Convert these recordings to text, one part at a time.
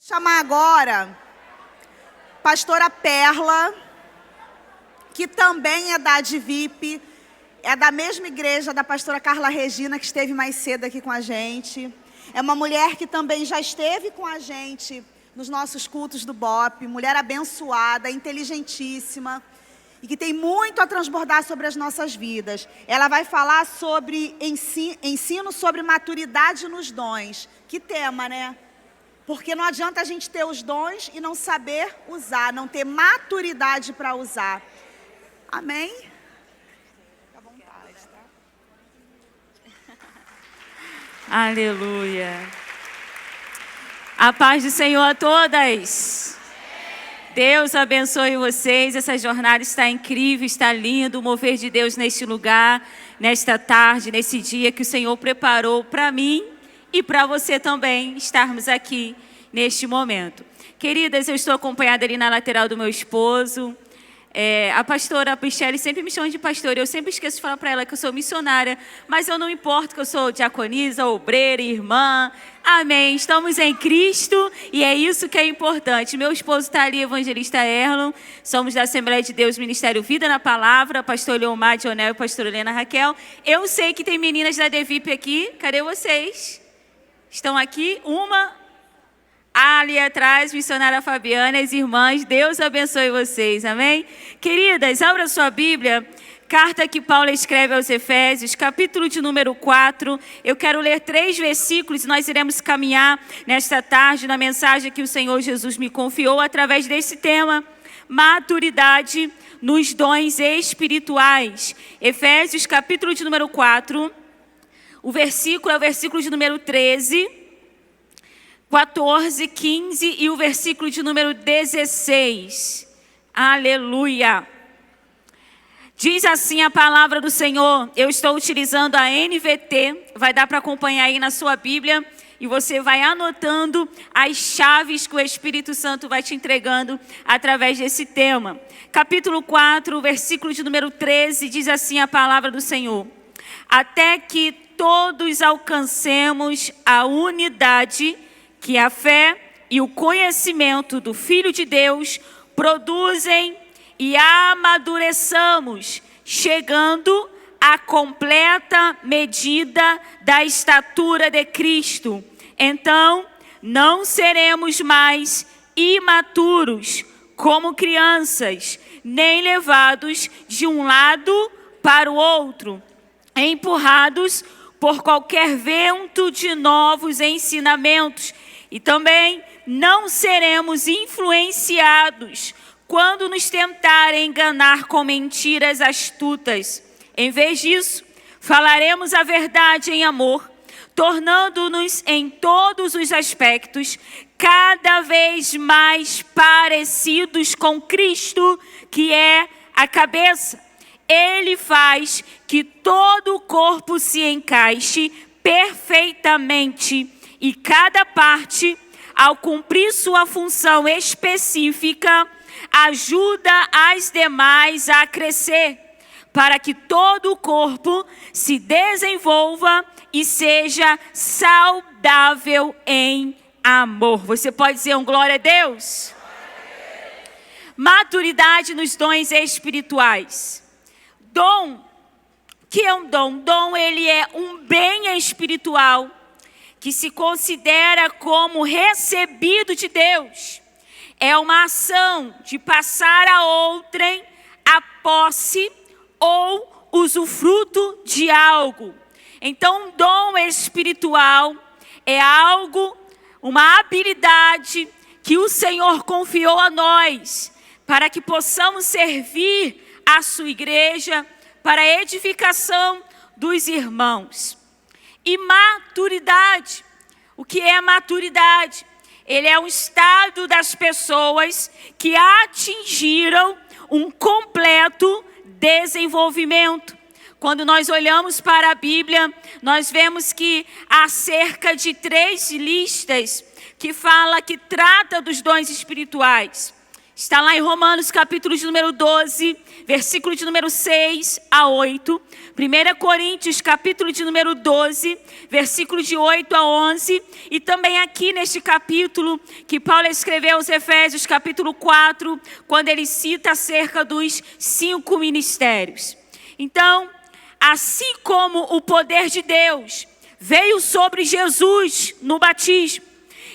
Chamar agora pastora Perla, que também é da Advip, é da mesma igreja da pastora Carla Regina, que esteve mais cedo aqui com a gente. É uma mulher que também já esteve com a gente nos nossos cultos do BOP, mulher abençoada, inteligentíssima, e que tem muito a transbordar sobre as nossas vidas. Ela vai falar sobre ensino sobre maturidade nos dons. Que tema, né? Porque não adianta a gente ter os dons e não saber usar, não ter maturidade para usar. Amém? Fica à vontade, tá? Aleluia. A paz do Senhor a todas. Deus abençoe vocês. Essa jornada está incrível, está lindo. O mover de Deus neste lugar, nesta tarde, nesse dia que o Senhor preparou para mim e para você também estarmos aqui neste momento. Queridas, eu estou acompanhada ali na lateral do meu esposo. A pastora Michele sempre me chama de pastora. Eu sempre esqueço de falar para ela que eu sou missionária, mas eu não importo que eu sou diaconisa, obreira, irmã. Amém. Estamos em Cristo e é isso que é importante. Meu esposo está ali, evangelista Erlon. Somos da Assembleia de Deus, Ministério Vida na Palavra, pastor Leomar Dionel e pastora Helena Raquel. Eu sei que tem meninas da Advip aqui. Cadê vocês? Estão aqui? Uma ali atrás, missionária Fabiana, as irmãs, Deus abençoe vocês, amém? Queridas, abra sua Bíblia, carta que Paulo escreve aos Efésios, capítulo de número 4, eu quero ler 3 versículos e nós iremos caminhar nesta tarde na mensagem que o Senhor Jesus me confiou através desse tema, maturidade nos dons espirituais. Efésios, capítulo de número 4, o versículo é o versículo de número 13, 14, 15 e o versículo de número 16. Aleluia. Diz assim a palavra do Senhor. Eu estou utilizando a NVT. Vai dar para acompanhar aí na sua Bíblia. E você vai anotando as chaves que o Espírito Santo vai te entregando através desse tema. Capítulo 4, versículo de número 13. Diz assim a palavra do Senhor. Até que todos alcancemos a unidade que a fé e o conhecimento do Filho de Deus produzem e amadureçamos, chegando à completa medida da estatura de Cristo. Então, não seremos mais imaturos como crianças, nem levados de um lado para o outro, empurrados por qualquer vento de novos ensinamentos. E também não seremos influenciados quando nos tentarem enganar com mentiras astutas. Em vez disso, falaremos a verdade em amor, tornando-nos em todos os aspectos cada vez mais parecidos com Cristo, que é a cabeça. Ele faz que todo o corpo se encaixe perfeitamente e cada parte, ao cumprir sua função específica, ajuda as demais a crescer, para que todo o corpo se desenvolva e seja saudável em amor. Você pode dizer um glória a Deus? Maturidade nos dons espirituais. Dom, o que é um dom? Dom, ele é um bem espiritual que se considera como recebido de Deus. É uma ação de passar a outrem a posse ou usufruto de algo. Então, um dom espiritual é algo, uma habilidade que o Senhor confiou a nós, para que possamos servir a sua igreja para a edificação dos irmãos. E maturidade. O que é maturidade? Ele é um estado das pessoas que atingiram um completo desenvolvimento. Quando nós olhamos para a Bíblia, nós vemos que há cerca de 3 listas que trata dos dons espirituais. Está lá em Romanos, capítulo de número 12, versículo de número 6 a 8. 1 Coríntios, capítulo de número 12, versículo de 8 a 11. E também aqui neste capítulo que Paulo escreveu aos Efésios, capítulo 4, quando ele cita acerca dos 5 ministérios. Então, assim como o poder de Deus veio sobre Jesus no batismo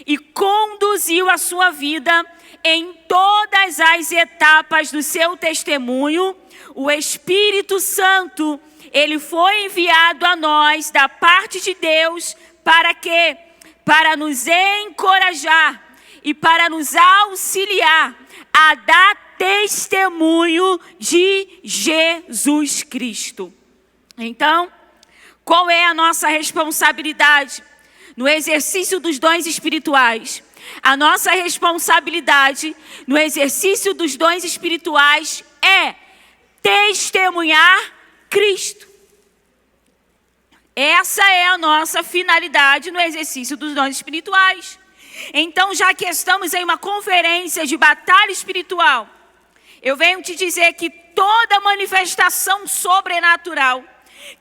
e conduziu a sua vida em todas as etapas do seu testemunho, o Espírito Santo, ele foi enviado a nós da parte de Deus para quê? Para nos encorajar e para nos auxiliar a dar testemunho de Jesus Cristo. Então, qual é a nossa responsabilidade no exercício dos dons espirituais? A nossa responsabilidade no exercício dos dons espirituais é testemunhar Cristo. Essa é a nossa finalidade no exercício dos dons espirituais. Então, já que estamos em uma conferência de batalha espiritual, eu venho te dizer que toda manifestação sobrenatural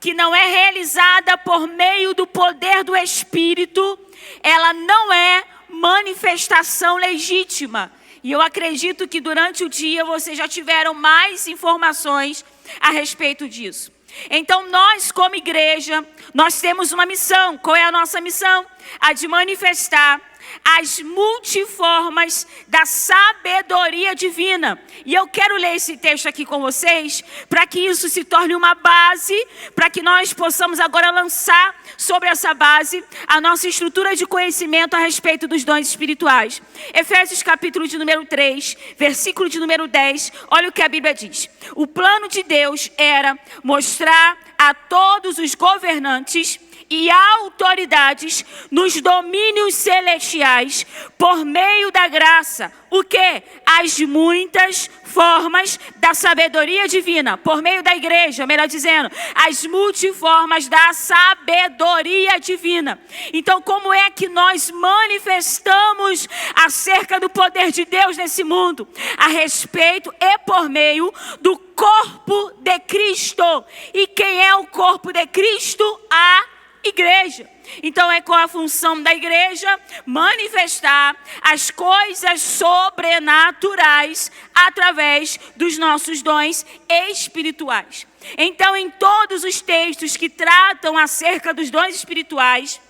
que não é realizada por meio do poder do Espírito, ela não é manifestação legítima. E eu acredito que durante o dia vocês já tiveram mais informações a respeito disso. Então nós como igreja, nós temos uma missão. Qual é a nossa missão? A de manifestar as multiformas da sabedoria divina. E eu quero ler esse texto aqui com vocês, para que isso se torne uma base, para que nós possamos agora lançar sobre essa base a nossa estrutura de conhecimento a respeito dos dons espirituais. Efésios capítulo de número 3, versículo de número 10, olha o que a Bíblia diz. O plano de Deus era mostrar a todos os governantes e autoridades nos domínios celestiais, por meio da graça, o quê? As muitas formas da sabedoria divina, por meio da igreja, melhor dizendo, as multiformas da sabedoria divina. Então, como é que nós manifestamos acerca do poder de Deus nesse mundo? A respeito e por meio do corpo de Cristo. E quem é o corpo de Cristo? A igreja. Então é qual a função da igreja? Manifestar as coisas sobrenaturais através dos nossos dons espirituais. Então, em todos os textos que tratam acerca dos dons espirituais,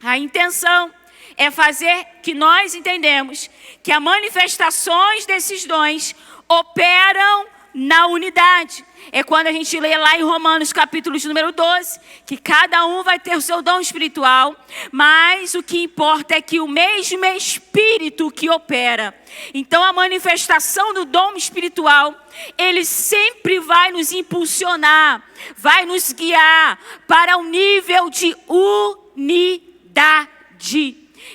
a intenção é fazer que nós entendemos que as manifestações desses dons operam na unidade. É quando a gente lê lá em Romanos capítulo de número 12, que cada um vai ter o seu dom espiritual, mas o que importa é que o mesmo Espírito que opera. Então a manifestação do dom espiritual, ele sempre vai nos impulsionar, vai nos guiar para um nível de unidade.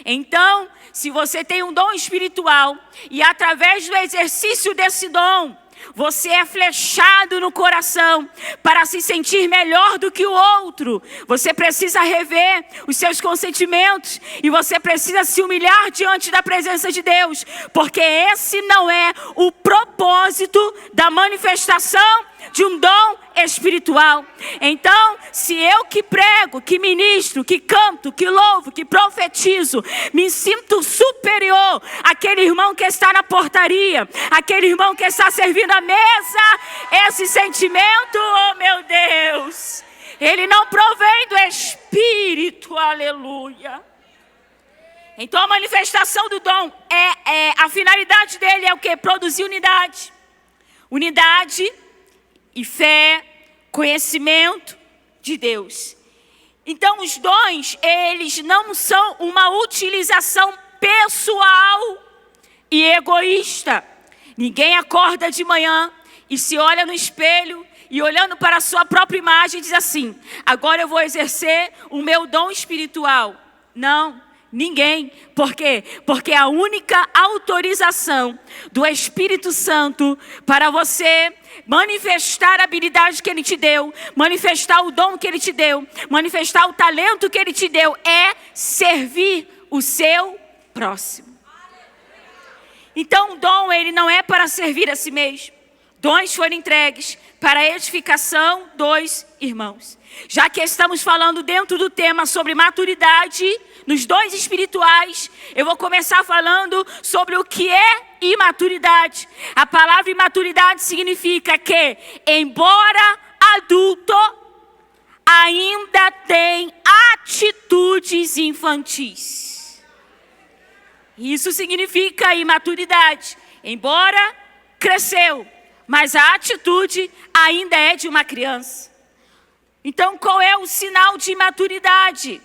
Então, se você tem um dom espiritual e através do exercício desse dom, você é flechado no coração para se sentir melhor do que o outro. Você precisa rever os seus consentimentos e você precisa se humilhar diante da presença de Deus, porque esse não é o propósito da manifestação de um dom espiritual. Então, se eu que prego, que ministro, que canto, que louvo, que profetizo, me sinto superior àquele irmão que está na portaria, aquele irmão que está servindo a mesa, esse sentimento, oh meu Deus, ele não provém do Espírito, aleluia. Então a manifestação do dom, a finalidade dele é o quê? Produzir unidade. Unidade e fé, conhecimento de Deus. Então os dons, eles não são uma utilização pessoal e egoísta. Ninguém acorda de manhã e se olha no espelho e olhando para a sua própria imagem diz assim: agora eu vou exercer o meu dom espiritual. Não. Ninguém. Por quê? Porque a única autorização do Espírito Santo para você manifestar a habilidade que Ele te deu, manifestar o dom que Ele te deu, manifestar o talento que Ele te deu, é servir o seu próximo. Então o dom, ele não é para servir a si mesmo. Dons foram entregues para a edificação dos irmãos. Já que estamos falando dentro do tema sobre maturidade, nos dons espirituais, eu vou começar falando sobre o que é imaturidade. A palavra imaturidade significa que, embora adulto, ainda tem atitudes infantis. Isso significa imaturidade. Embora cresceu, mas a atitude ainda é de uma criança. Então, qual é o sinal de imaturidade?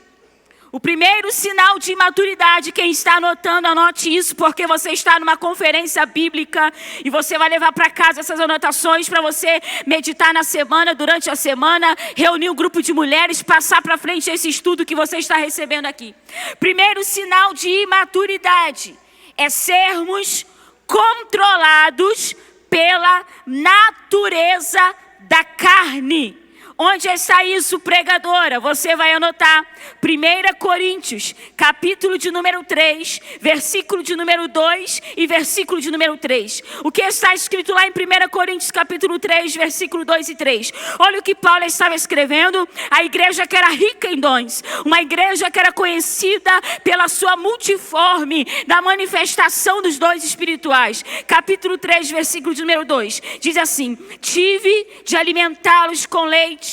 O primeiro sinal de imaturidade, quem está anotando, anote isso, porque você está numa conferência bíblica e você vai levar para casa essas anotações para você meditar na semana, durante a semana, reunir um grupo de mulheres, passar para frente esse estudo que você está recebendo aqui. Primeiro sinal de imaturidade é sermos controlados pela natureza da carne. Onde está isso, pregadora? Você vai anotar 1 Coríntios, capítulo de número 3, versículo de número 2 e versículo de número 3. O que está escrito lá em 1 Coríntios, capítulo 3, versículo 2 e 3. Olha o que Paulo estava escrevendo. A igreja que era rica em dons, uma igreja que era conhecida pela sua multiforme, da manifestação dos dons espirituais. Capítulo 3, versículo de número 2. Diz assim: tive de alimentá-los com leite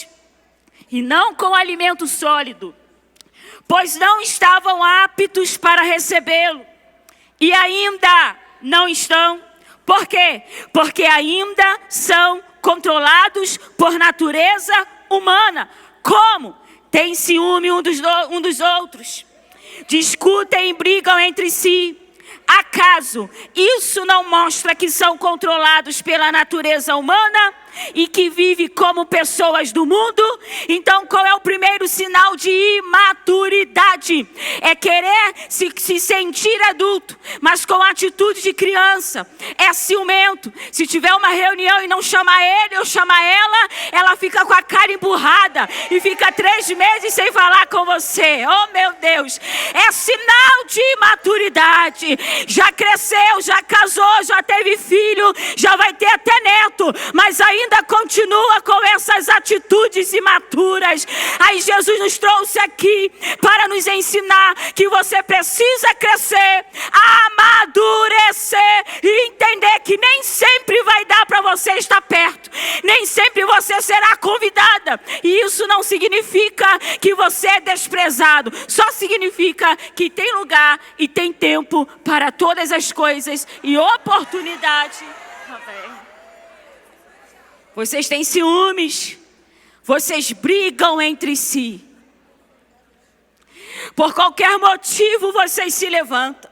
e não com alimento sólido, pois não estavam aptos para recebê-lo, e ainda não estão. Por quê? Porque ainda são controlados por natureza humana. Como? Têm ciúme um dos outros, discutem e brigam entre si. Acaso isso não mostra que são controlados pela natureza humana e que vivem como pessoas do mundo? Então, qual é o primeiro sinal de imaturidade? É querer se sentir adulto, mas com atitude de criança. É ciumento. Se tiver uma reunião e não chamar ele ou chamar ela, ela fica com a cara emburrada e fica 3 meses sem falar com você. Oh, meu Deus! É sinal de imaturidade. Já cresceu, já casou, já teve filho, já vai ter até neto, mas ainda continua com essas atitudes imaturas. Aí Jesus nos trouxe aqui para nos ensinar que você precisa crescer, amadurecer e entender que nem sempre vai dar para você estar perto, nem sempre você será convidada. E isso não significa que você é desprezado, só significa que tem lugar e tem tempo para todas as coisas e oportunidade. Vocês têm ciúmes, vocês brigam entre si. Por qualquer motivo vocês se levantam.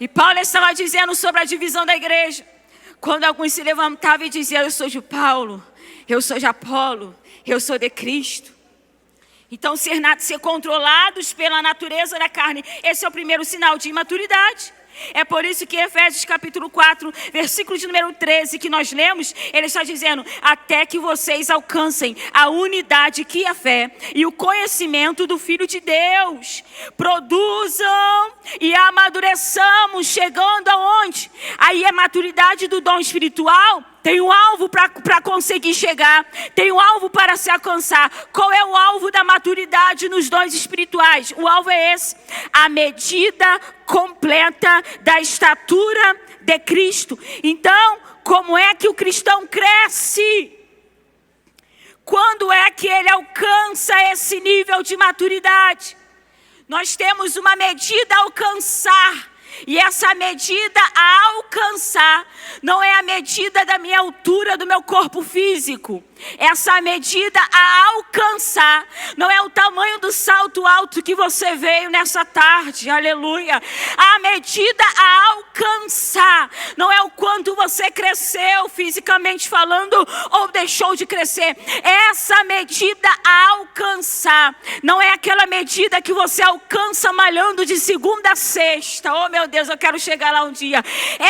E Paulo estava dizendo sobre a divisão da igreja. Quando alguns se levantavam e diziam: eu sou de Paulo, eu sou de Apolo, eu sou de Cristo. Então ser controlados pela natureza da carne, esse é o primeiro sinal de imaturidade. É por isso que Efésios capítulo 4, versículo de número 13 que nós lemos, ele está dizendo: até que vocês alcancem a unidade que é a fé e o conhecimento do Filho de Deus. Produzam e amadureçamos, chegando aonde? Aí a maturidade do dom espiritual tem um alvo para conseguir chegar, tem um alvo para se alcançar. Qual é o alvo da maturidade nos dons espirituais? O alvo é esse: a medida completa da estatura de Cristo. Então, como é que o cristão cresce? Quando é que ele alcança esse nível de maturidade? Nós temos uma medida a alcançar. E essa medida a alcançar não é a medida da minha altura do meu corpo físico. Essa medida a alcançar não é o tamanho do salto alto que você veio nessa tarde, aleluia. A medida a alcançar não é o quanto você cresceu fisicamente falando ou deixou de crescer. Essa medida a alcançar não é aquela medida que você alcança malhando de segunda a sexta. Oh, meu Deus, eu quero chegar lá um dia.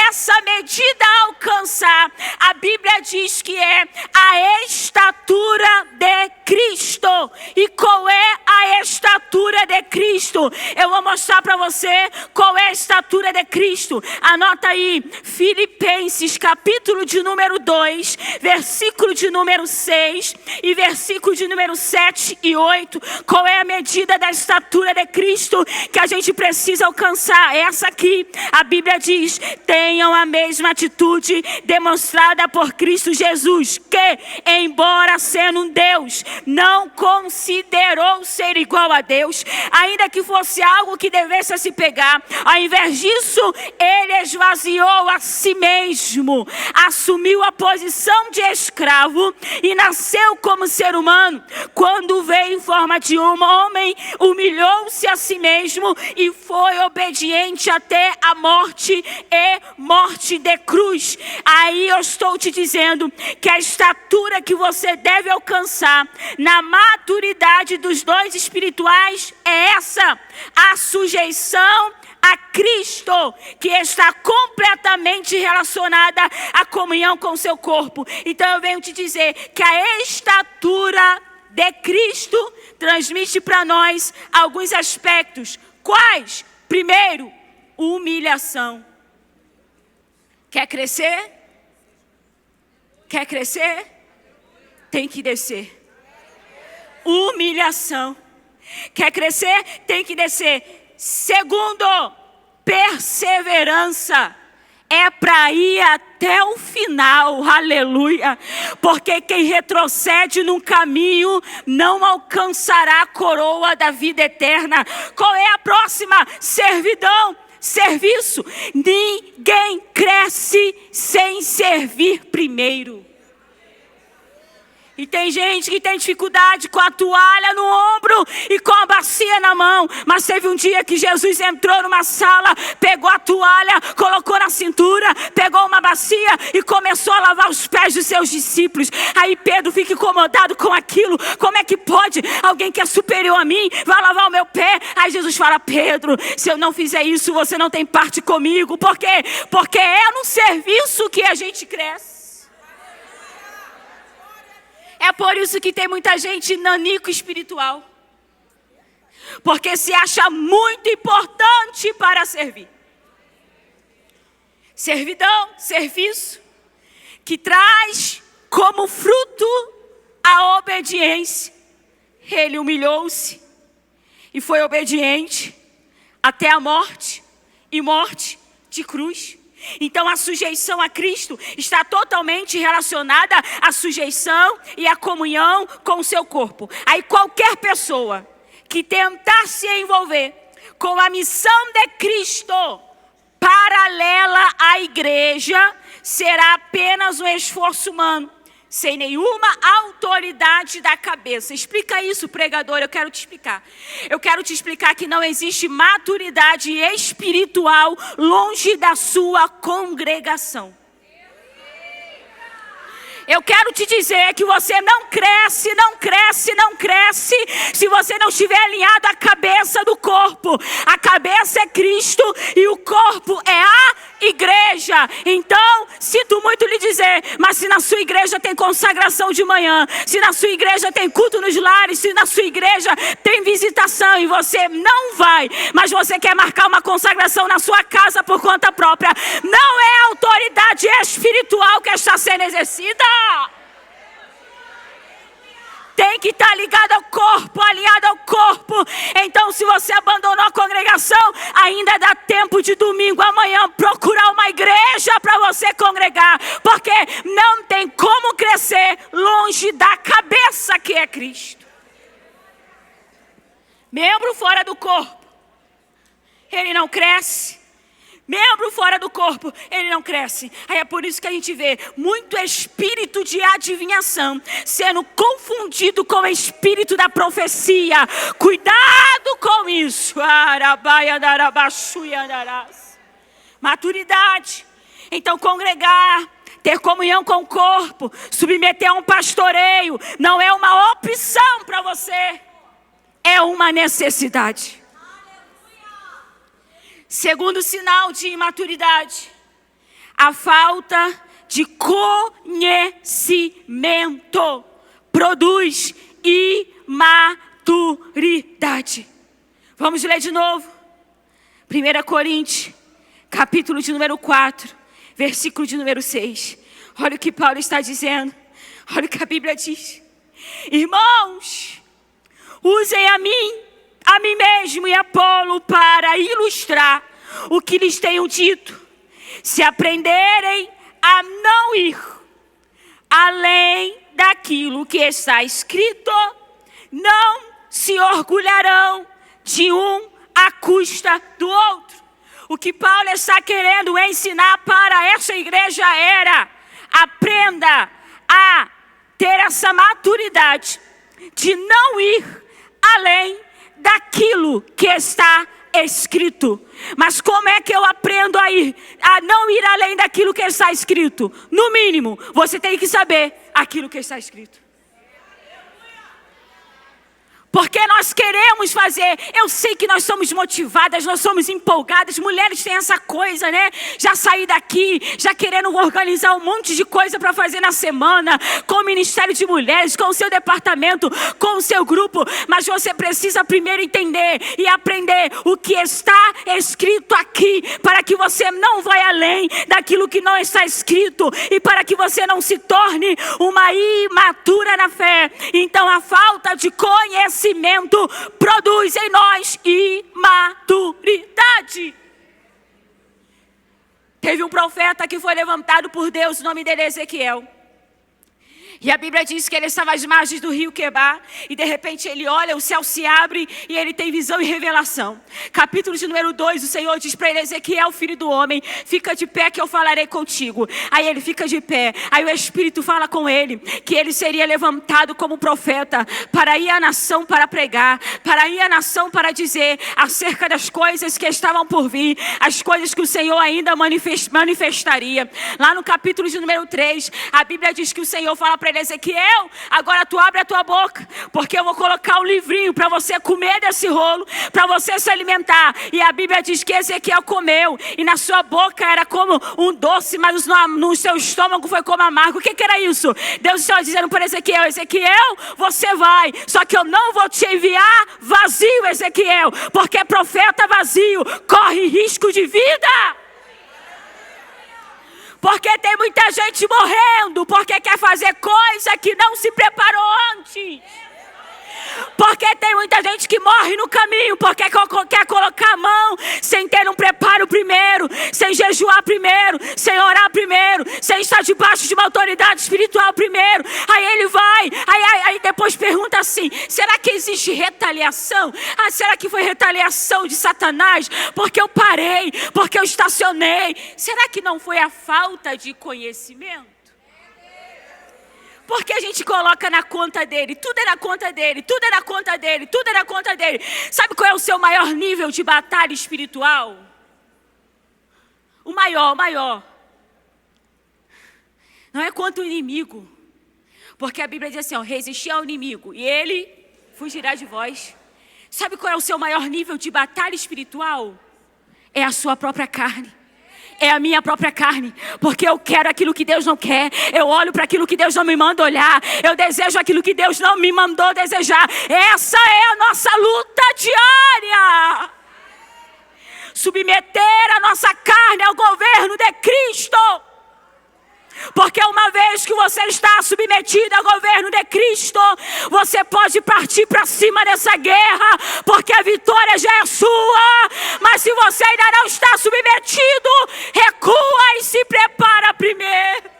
Essa medida a alcançar, a Bíblia diz que é a estatura de Cristo. E qual é a estatura de Cristo? Cristo. Eu vou mostrar para você qual é a estatura de Cristo. Anota aí, Filipenses, capítulo de número 2, versículo de número 6 e versículo de número 7 e 8. Qual é a medida da estatura de Cristo que a gente precisa alcançar? Essa aqui, a Bíblia diz: tenham a mesma atitude demonstrada por Cristo Jesus, que, embora sendo um Deus, não considerou ser igual a Deus, ainda que fosse algo que devesse se pegar. Ao invés disso, ele esvaziou a si mesmo, assumiu a posição de escravo e nasceu como ser humano. Quando veio em forma de um homem, humilhou-se a si mesmo e foi obediente até a morte e morte de cruz. Aí eu estou te dizendo que a estatura que você deve alcançar na maturidade dos dons espirituais é essa: a sujeição a Cristo, que está completamente relacionada à comunhão com o seu corpo. Então eu venho te dizer que a estatura de Cristo transmite para nós alguns aspectos. Quais? Primeiro, humilhação. Quer crescer? Quer crescer? Tem que descer. Humilhação. Quer crescer? Tem que descer. Segundo, perseverança. É para ir até o final, aleluia. Porque quem retrocede num caminho não alcançará a coroa da vida eterna. Qual é a próxima? Servidão. Serviço. Ninguém cresce sem servir primeiro. E tem gente que tem dificuldade com a toalha no ombro e com a bacia na mão. Mas teve um dia que Jesus entrou numa sala, pegou a toalha, colocou na cintura, pegou uma bacia e começou a lavar os pés dos seus discípulos. Aí Pedro fica incomodado com aquilo. Como é que pode? Alguém que é superior a mim vai lavar o meu pé? Aí Jesus fala: Pedro, se eu não fizer isso, você não tem parte comigo. Por quê? Porque é no serviço que a gente cresce. É por isso que tem muita gente nanico espiritual. Porque se acha muito importante para servir. Servidão, serviço, que traz como fruto a obediência. Ele humilhou-se e foi obediente até a morte, e morte de cruz. Então a sujeição a Cristo está totalmente relacionada à sujeição e à comunhão com o seu corpo. Aí qualquer pessoa que tentar se envolver com a missão de Cristo paralela à igreja será apenas um esforço humano, sem nenhuma autoridade da cabeça. Explica isso, pregador, eu quero te explicar. Eu quero te explicar que não existe maturidade espiritual longe da sua congregação. Eu quero te dizer que você não cresce, não cresce, não cresce se você não estiver alinhado à cabeça do corpo. A cabeça é Cristo e o corpo é a igreja. Então, sinto muito lhe dizer, mas se na sua igreja tem consagração de manhã, se na sua igreja tem culto nos lares, se na sua igreja tem visitação e você não vai, mas você quer marcar uma consagração na sua casa por conta própria, não é a autoridade espiritual que está sendo exercida. Tem que estar ligado ao corpo, alinhado ao corpo. Então, se você abandonou a congregação, ainda dá tempo de domingo amanhã procurar uma igreja para você congregar. Porque não tem como crescer longe da cabeça que é Cristo. Membro fora do corpo, ele não cresce. Membro fora do corpo, ele não cresce. Aí é por isso que a gente vê muito espírito de adivinhação sendo confundido com o espírito da profecia. Cuidado com isso. Maturidade. Então congregar, ter comunhão com o corpo, submeter a um pastoreio, não é uma opção para você. É uma necessidade. Segundo sinal de imaturidade, a falta de conhecimento produz imaturidade. Vamos ler de novo. 1 Coríntios, capítulo de número 4, versículo de número 6. Olha o que Paulo está dizendo. Olha o que a Bíblia diz. Irmãos, usem a mim mesmo e Apolo para ilustrar o que lhes tenho dito. Se aprenderem a não ir além daquilo que está escrito, não se orgulharão de um à custa do outro. O que Paulo está querendo ensinar para essa igreja era: aprenda a ter essa maturidade de não ir além daquilo que está escrito. Mas como é que eu aprendo a não ir além daquilo que está escrito? No mínimo, você tem que saber aquilo que está escrito. Porque nós queremos fazer. Eu sei que nós somos motivadas, nós somos empolgadas. Mulheres têm essa coisa, né? Já saí daqui, já querendo organizar um monte de coisa para fazer na semana. Com o Ministério de Mulheres, com o seu departamento, com o seu grupo. Mas você precisa primeiro entender e aprender o que está escrito aqui. Para que você não vá além daquilo que não está escrito. E para que você não se torne uma imatura na fé. Então a falta de conhecimento produz em nós imaturidade. Teve um profeta que foi levantado por Deus, o nome dele é Ezequiel. E a Bíblia diz que ele estava às margens do rio Quebar. E de repente ele olha, o céu se abre e ele tem visão e revelação. Capítulo de número 2, o Senhor diz para ele: Ezequiel, filho do homem, fica de pé que eu falarei contigo. Aí ele fica de pé. Aí o Espírito fala com ele que ele seria levantado como profeta para ir à nação para pregar, para ir à nação para dizer acerca das coisas que estavam por vir, as coisas que o Senhor ainda manifestaria. Lá no capítulo de número 3, a Bíblia diz que o Senhor fala para ele: Ezequiel, agora tu abre a tua boca, porque eu vou colocar um livrinho para você comer desse rolo, para você se alimentar. E a Bíblia diz que Ezequiel comeu, e na sua boca era como um doce, mas no seu estômago foi como amargo. O que era isso? Deus estava dizendo para Ezequiel: Ezequiel, você vai, só que eu não vou te enviar vazio, Ezequiel, porque profeta vazio corre risco de vida. Porque tem muita gente morrendo porque quer fazer coisa que não se preparou antes. Porque tem muita gente que morre no caminho porque quer colocar a mão sem ter um preparo primeiro, sem jejuar primeiro, sem orar primeiro, sem estar debaixo de uma autoridade espiritual primeiro. Aí ele vai, aí depois pergunta assim: será que existe retaliação? Será que foi retaliação de Satanás? Porque eu parei, porque eu estacionei. Será que não foi a falta de conhecimento? Porque a gente coloca na conta dele, tudo é na conta dele, tudo é na conta dele, tudo é na conta dele. Sabe qual é o seu maior nível de batalha espiritual? O maior. Não é contra o inimigo. Porque a Bíblia diz assim, resistir ao inimigo e ele fugirá de vós. Sabe qual é o seu maior nível de batalha espiritual? É a sua própria carne. É a minha própria carne, porque eu quero aquilo que Deus não quer. Eu olho para aquilo que Deus não me manda olhar. Eu desejo aquilo que Deus não me mandou desejar. Essa é a nossa luta diária. Submeter a nossa carne ao governo de Cristo. Porque uma vez que você está submetido ao governo de Cristo, você pode partir para cima dessa guerra, porque a vitória já é sua. Mas se você ainda não está submetido, recua e se prepara primeiro.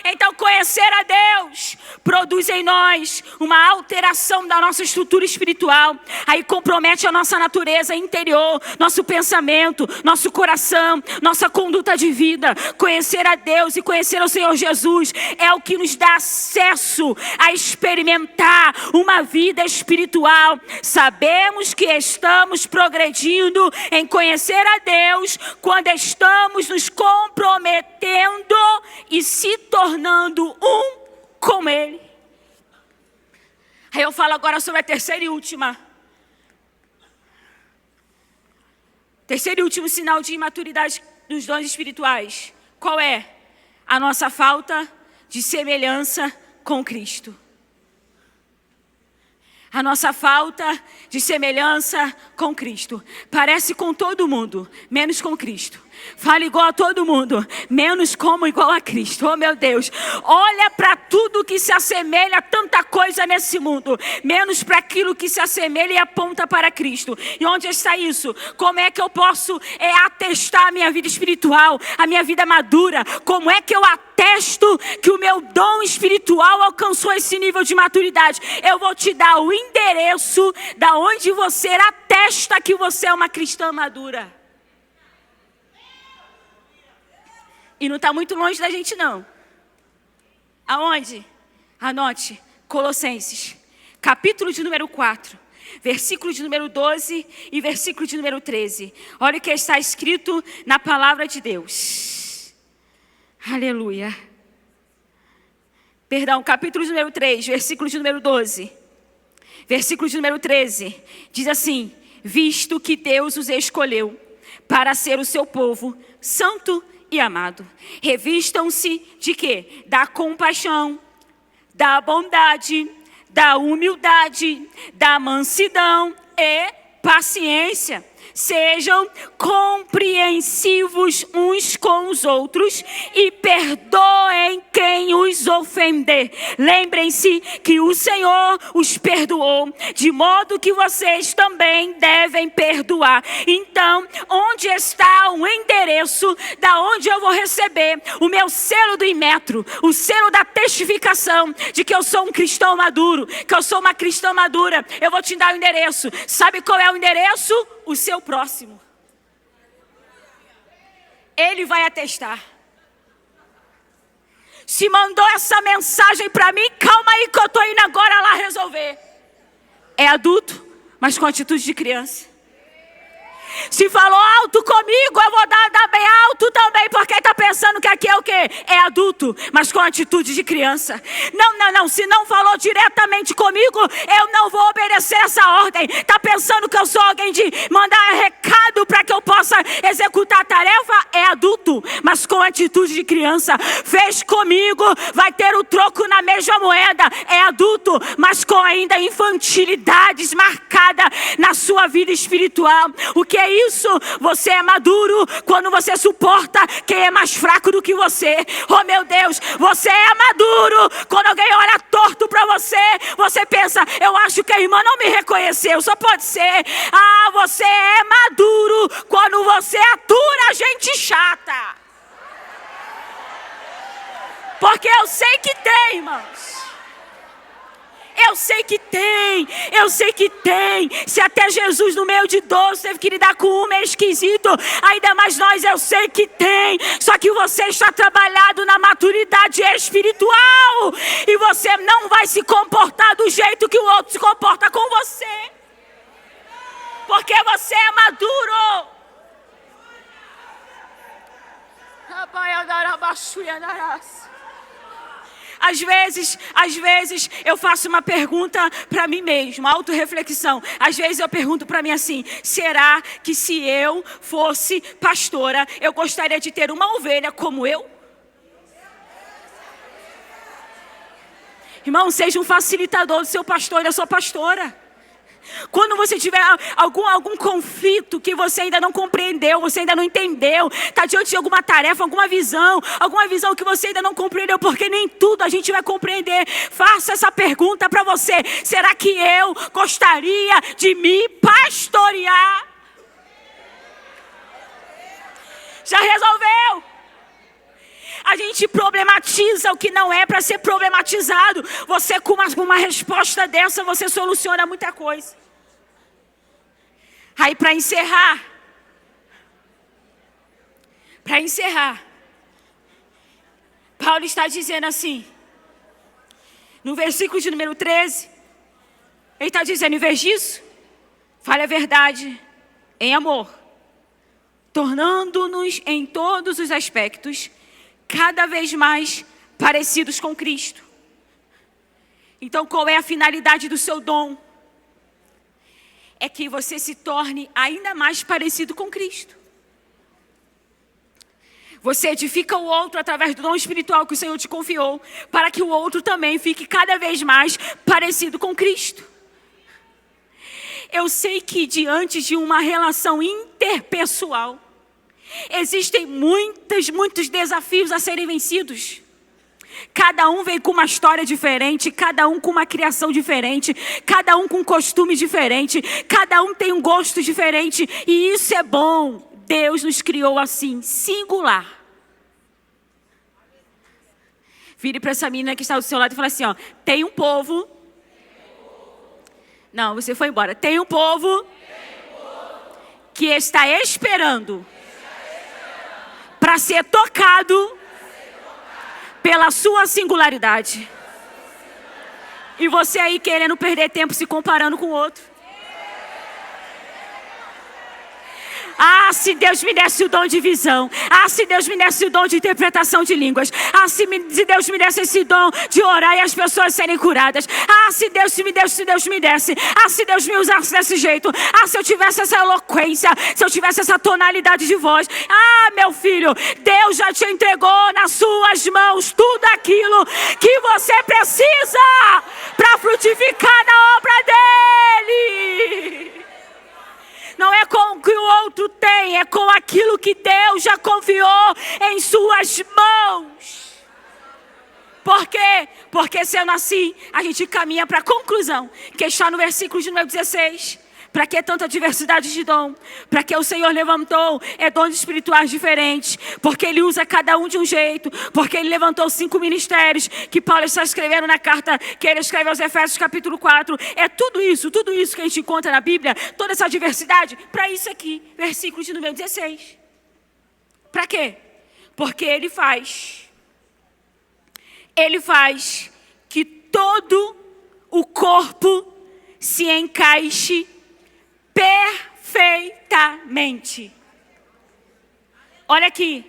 Então conhecer a Deus produz em nós uma alteração da nossa estrutura espiritual. Aí compromete a nossa natureza interior, nosso pensamento, nosso coração, nossa conduta de vida. Conhecer a Deus e conhecer o Senhor Jesus é o que nos dá acesso a experimentar uma vida espiritual. Sabemos que estamos progredindo em conhecer a Deus quando estamos nos comprometendo e se tornando um com Ele. Aí eu falo agora sobre a terceiro e último sinal de imaturidade dos dons espirituais. Qual é? A nossa falta de semelhança com Cristo. a nossa falta de semelhança com Cristo. Parece com todo mundo, menos com Cristo. Fala igual a todo mundo, menos como igual a Cristo. Oh meu Deus, olha para tudo que se assemelha a tanta coisa nesse mundo, menos para aquilo que se assemelha e aponta para Cristo. E onde está isso? Como é que eu posso atestar a minha vida espiritual, a minha vida madura? Como é que eu atesto que o meu dom espiritual alcançou esse nível de maturidade? Eu vou te dar o endereço da onde você atesta que você é uma cristã madura. E não está muito longe da gente, não. Aonde? Anote. Colossenses, capítulo de número 4, versículo de número 12 e versículo de número 13. Olha o que está escrito na palavra de Deus. Aleluia. Perdão, capítulo de número 3, versículo de número 12. Versículo de número 13. Diz assim: visto que Deus os escolheu para ser o seu povo santo e amado. Revistam-se de quê? Da compaixão, da bondade, da humildade, da mansidão e paciência. Sejam compreensivos uns com os outros e perdoem quem os ofender. Lembrem-se que o Senhor os perdoou, de modo que vocês também devem perdoar. Então, onde está o endereço da onde eu vou receber o meu selo do Imetro, o selo da testificação de que eu sou um cristão maduro, que eu sou uma cristã madura? Eu vou te dar o endereço. Sabe qual é o endereço? O seu próximo. Ele vai atestar. Se mandou essa mensagem para mim, calma aí que eu estou indo agora lá resolver. É adulto, mas com atitude de criança. Se falou alto comigo, eu vou dar bem alto também, porque está pensando que aqui é o quê? É adulto, mas com atitude de criança. Não, se não falou diretamente comigo, eu não vou obedecer essa ordem. Está pensando que eu sou alguém de mandar recado para que eu possa executar a tarefa? É adulto, mas com atitude de criança. Fez comigo, vai ter o troco na mesma moeda. É adulto, mas com ainda infantilidades marcada na sua vida espiritual. O que é isso? Você é maduro quando você suporta quem é mais fraco do que você. Oh meu Deus, você é maduro quando alguém olha torto para você. Você pensa, eu acho que a irmã não me reconheceu, só pode ser. Você é maduro quando você atura gente chata. Porque eu sei que tem, irmãos. Eu sei que tem. Se até Jesus no meio de 12 teve que lidar com um meio esquisito, ainda mais nós, eu sei que tem. Só que você está trabalhado na maturidade espiritual. E você não vai se comportar do jeito que o outro se comporta com você. Porque você é maduro. Às vezes eu faço uma pergunta para mim mesmo, autorreflexão. Às vezes eu pergunto para mim assim: será que se eu fosse pastora, eu gostaria de ter uma ovelha como eu? Irmão, seja um facilitador do seu pastor e da sua pastora. Quando você tiver algum conflito que você ainda não compreendeu, você ainda não entendeu, está diante de alguma tarefa, alguma visão que você ainda não compreendeu, porque nem tudo a gente vai compreender. Faça essa pergunta para você: será que eu gostaria de me pastorear? Já resolveu? A gente problematiza o que não é para ser problematizado. Você com uma resposta dessa, você soluciona muita coisa. Aí para encerrar, Paulo está dizendo assim, no versículo de número 13, ele está dizendo: em vez disso, fale a verdade em amor, tornando-nos em todos os aspectos cada vez mais parecidos com Cristo. Então, qual é a finalidade do seu dom? É que você se torne ainda mais parecido com Cristo. Você edifica o outro através do dom espiritual que o Senhor te confiou, para que o outro também fique cada vez mais parecido com Cristo. Eu sei que diante de uma relação interpessoal, existem muitos desafios a serem vencidos. Cada um vem com uma história diferente, cada um com uma criação diferente, cada um com um costume diferente, cada um tem um gosto diferente, e isso é bom. Deus nos criou assim, singular. Vire para essa menina que está do seu lado e fala assim, ó, tem um povo. Não, você foi embora. Tem um povo que está esperando para ser tocado pela sua singularidade. E você aí querendo perder tempo se comparando com o outro. Ah, se Deus me desse o dom de visão. Ah, se Deus me desse o dom de interpretação de línguas. Ah, se Deus me desse esse dom de orar e as pessoas serem curadas. Ah, se Deus me desse. Ah, se Deus me usasse desse jeito. Ah, se eu tivesse essa eloquência. Se eu tivesse essa tonalidade de voz. Ah, meu filho, Deus já te entregou nas suas mãos tudo aquilo que você precisa para frutificar na obra dele. Não é com o que o outro tem, é com aquilo que Deus já confiou em suas mãos. Por quê? Porque sendo assim, a gente caminha para a conclusão, que está no versículo de número 16. Para que tanta diversidade de dom? Para que o Senhor levantou dons espirituais diferentes. Porque Ele usa cada um de um jeito. Porque Ele levantou 5 ministérios que Paulo está escrevendo na carta que ele escreve aos Efésios capítulo 4. É tudo isso que a gente encontra na Bíblia. Toda essa diversidade. Para isso aqui, versículo de número 16. Para quê? Porque Ele faz que todo o corpo se encaixe perfeitamente. Olha aqui.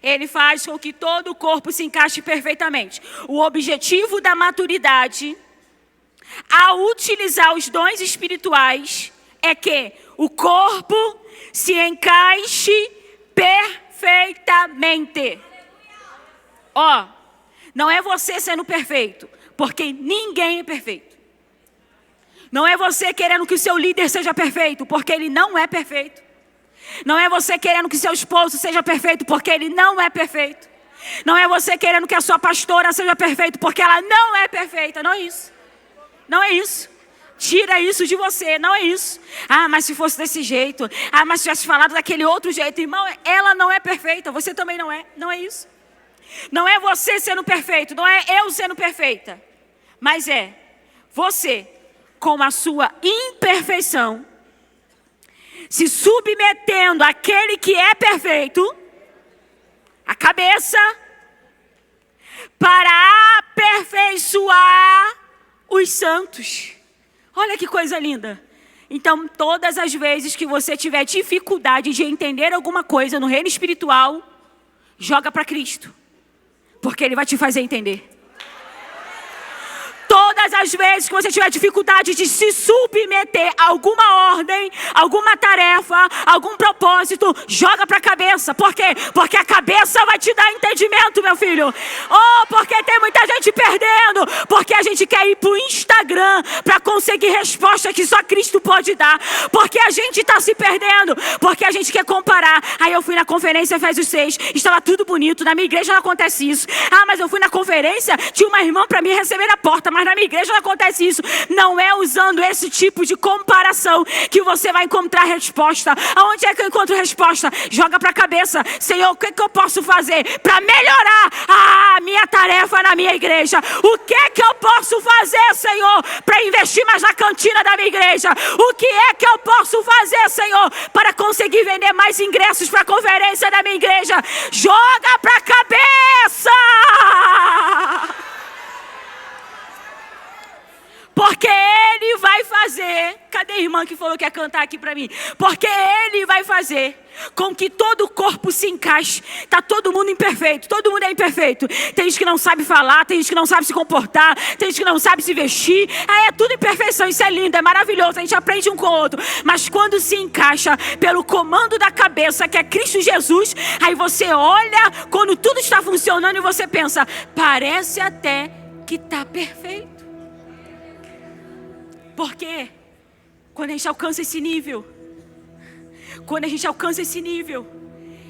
Ele faz com que todo o corpo se encaixe perfeitamente. O objetivo da maturidade, ao utilizar os dons espirituais, é que o corpo se encaixe perfeitamente. Ó, não é você sendo perfeito, porque ninguém é perfeito. Não é você querendo que o seu líder seja perfeito, porque ele não é perfeito. Não é você querendo que seu esposo seja perfeito, porque ele não é perfeito. Não é você querendo que a sua pastora seja perfeita, porque ela não é perfeita. Não é isso. Não é isso. Tira isso de você, não é isso. Ah, mas se fosse desse jeito. Ah, mas se tivesse falado daquele outro jeito. Irmão, ela não é perfeita, você também não é. Não é isso. Não é você sendo perfeito, não é eu sendo perfeita. Mas é você, com a sua imperfeição, se submetendo àquele que é perfeito, a cabeça, para aperfeiçoar os santos. Olha que coisa linda. Então, todas as vezes que você tiver dificuldade de entender alguma coisa no reino espiritual, joga para Cristo, porque Ele vai te fazer entender. Todas as vezes que você tiver dificuldade de se submeter a alguma ordem, alguma tarefa, algum propósito, joga para a cabeça. Por quê? Porque a cabeça vai te dar entendimento, meu filho. Oh, porque tem muita gente perdendo. Porque a gente quer ir para o Instagram para conseguir resposta que só Cristo pode dar. Porque a gente está se perdendo. Porque a gente quer comparar. Aí eu fui na conferência Efésios 6, estava tudo bonito. Na minha igreja não acontece isso. Ah, mas eu fui na conferência, tinha uma irmã para me receber na porta, mas na minha igreja não acontece isso. Não é usando esse tipo de comparação que você vai encontrar resposta. Aonde é que eu encontro resposta? Joga para a cabeça. Senhor, o que eu posso fazer para melhorar a minha tarefa na minha igreja? O que eu posso fazer, Senhor, para investir mais na cantina da minha igreja? O que é que eu posso fazer, Senhor, para conseguir vender mais ingressos para a conferência da minha igreja? Joga para a cabeça! Porque Ele vai fazer. Cadê a irmã que falou que ia cantar aqui para mim? Porque Ele vai fazer com que todo o corpo se encaixe. Está todo mundo imperfeito. Todo mundo é imperfeito. Tem gente que não sabe falar. Tem gente que não sabe se comportar. Tem gente que não sabe se vestir. É tudo imperfeição. Isso é lindo, é maravilhoso. A gente aprende um com o outro. Mas quando se encaixa pelo comando da cabeça, que é Cristo Jesus, aí você olha quando tudo está funcionando e você pensa, parece até que está perfeito. Porque Quando a gente alcança esse nível,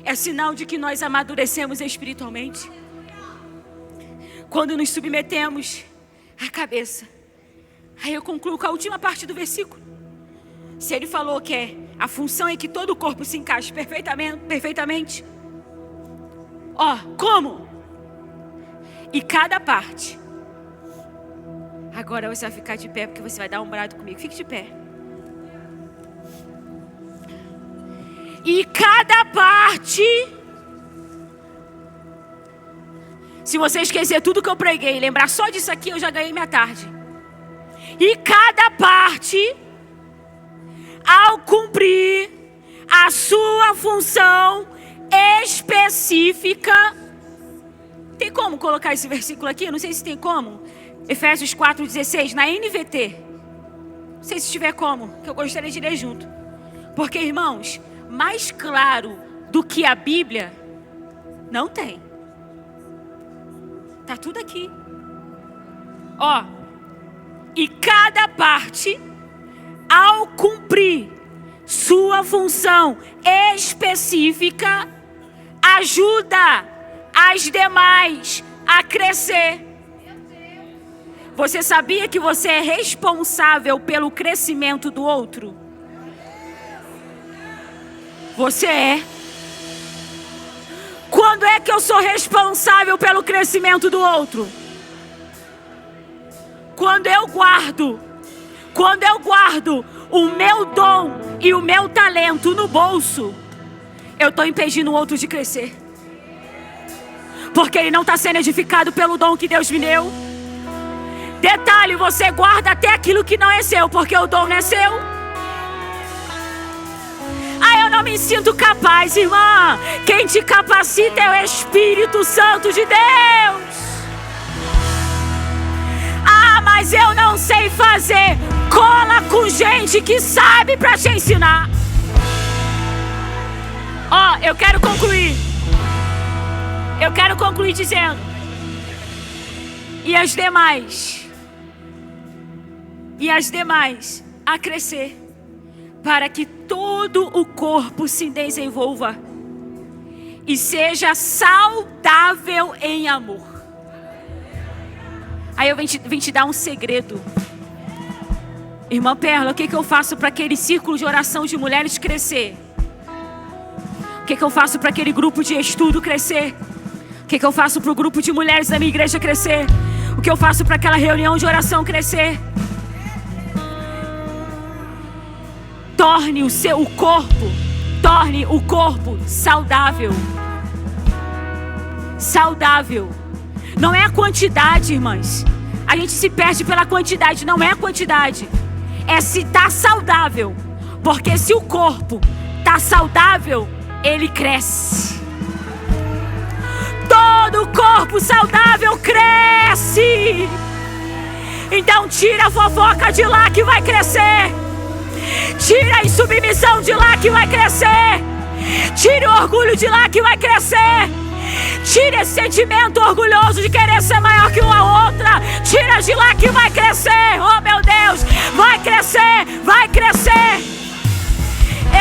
é sinal de que nós amadurecemos espiritualmente. Quando nos submetemos à cabeça. Aí eu concluo com a última parte do versículo. Se ele falou que a função é que todo o corpo se encaixe perfeitamente. Como? E cada parte. Agora você vai ficar de pé, porque você vai dar um brado comigo. Fique de pé. E cada parte. Se você esquecer tudo que eu preguei e lembrar só disso aqui, eu já ganhei minha tarde. E cada parte, ao cumprir a sua função específica. Tem como colocar esse versículo aqui? Não sei se tem como. Efésios 4:16, na NVT. Não sei se tiver como, que eu gostaria de ler junto. Porque, irmãos, mais claro do que a Bíblia, não tem. Tá tudo aqui. E cada parte, ao cumprir sua função específica, ajuda as demais a crescer. Você sabia que você é responsável pelo crescimento do outro? Você é. Quando é que eu sou responsável pelo crescimento do outro? Quando eu guardo o meu dom e o meu talento no bolso, eu estou impedindo o outro de crescer. Porque ele não está sendo edificado pelo dom que Deus me deu. Detalhe, você guarda até aquilo que não é seu, porque o dom não é seu. Eu não me sinto capaz, irmã. Quem te capacita é o Espírito Santo de Deus. Mas eu não sei fazer. Cola com gente que sabe para te ensinar. Eu quero concluir. Dizendo. E as demais a crescer, para que todo o corpo se desenvolva e seja saudável em amor. Aí eu vim te dar um segredo. Irmã Perla, o que eu faço para aquele círculo de oração de mulheres crescer? O que eu faço para aquele grupo de estudo crescer? O que eu faço para o grupo de mulheres da minha igreja crescer? O que eu faço para aquela reunião de oração crescer? Torne o corpo saudável. Saudável. Não é a quantidade, irmãs. A gente se perde pela quantidade. Não é a quantidade. É se está saudável. Porque se o corpo está saudável, ele cresce. Todo corpo saudável cresce. Então tira a fofoca de lá que vai crescer. Tira a insubmissão de lá que vai crescer. Tire o orgulho de lá que vai crescer. Tire esse sentimento orgulhoso de querer ser maior que uma outra. Tira de lá que vai crescer. Oh meu Deus, vai crescer, vai crescer.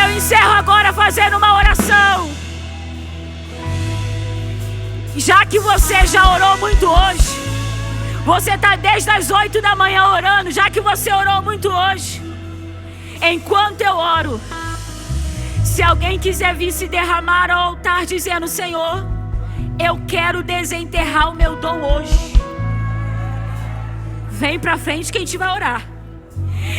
Eu encerro agora fazendo uma oração. Já que você já orou muito hoje, você está desde as 8 da manhã orando. Já que você orou muito hoje, enquanto eu oro, se alguém quiser vir se derramar ao altar dizendo: Senhor, eu quero desenterrar o meu dom hoje, vem pra frente que a gente vai orar.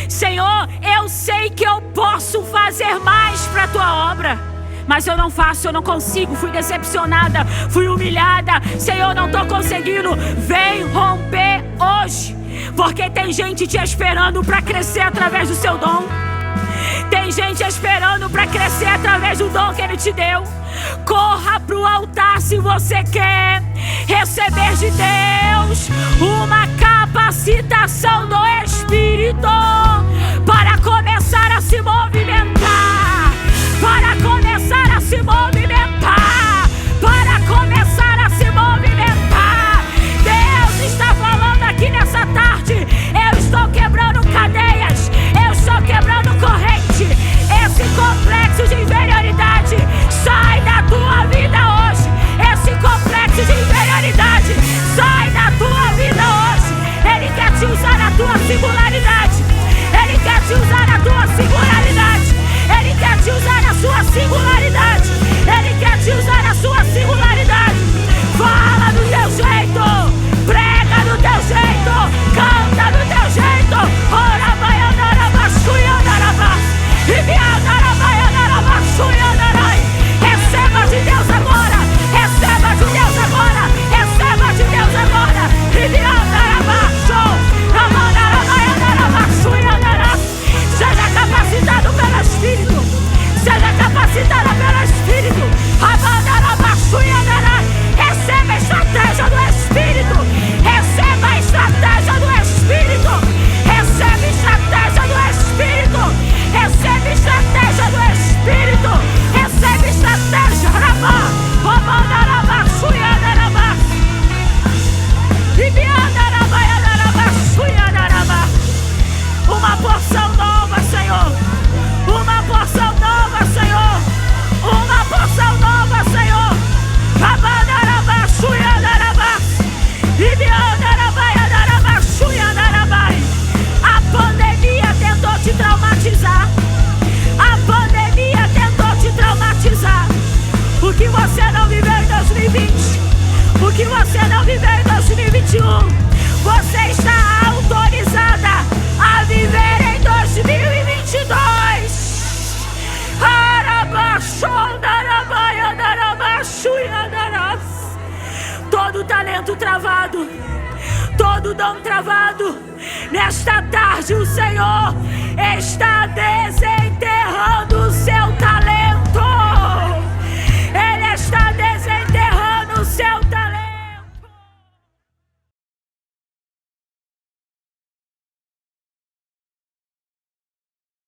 Senhor, eu sei que eu posso fazer mais pra tua obra, mas eu não faço, eu não consigo. Fui decepcionada, fui humilhada. Senhor, não estou conseguindo. Vem romper hoje, porque tem gente te esperando para crescer através do seu dom. Tem gente esperando para crescer através do dom que Ele te deu. Corra para o altar se você quer receber de Deus uma capacitação do Espírito para começar a se movimentar. Para começar a se movimentar. Para começar a se movimentar. Deus está falando aqui nessa tarde. Eu estou quebrando cadeias. Eu estou quebrando tua singularidade. Ele quer te usar na tua singularidade. Ele quer te usar na sua singularidade. Ele quer te usar na sua singularidade. Fala do teu jeito, prega do teu jeito, canta do teu jeito. Ora vai andar abaixo e andar abaixo. E me andar abaixo e andar aí. Receba de Deus agora, receba de Deus agora, receba de Deus agora. E me andar abaixo, andar abaixo e andar aí. Seja capacitado pelo Espírito, seja capacitada pelo Espírito. Andar abaixo e andar aí. Receba a estratégia do Espírito. Receba a estratégia do Espírito. Receba a estratégia do Espírito. Receba a estratégia do Espírito. Receba a estratégia. Andar abaixo e andar abaixo. E me andar abaixo e andar abaixo. Uma porção nova, Senhor. Uma porção nova, Senhor. Uma porção nova, Senhor. Andar abaixo e andar abaixo. E me andar abaixo e andar abaixo. A pandemia tentou te traumatizar. A pandemia tentou te traumatizar. O que você não viveu em 2020, o que você não viveu em 2021, você está autorizada a viver em 2022. Todo talento travado, todo dom travado, nesta tarde o Senhor está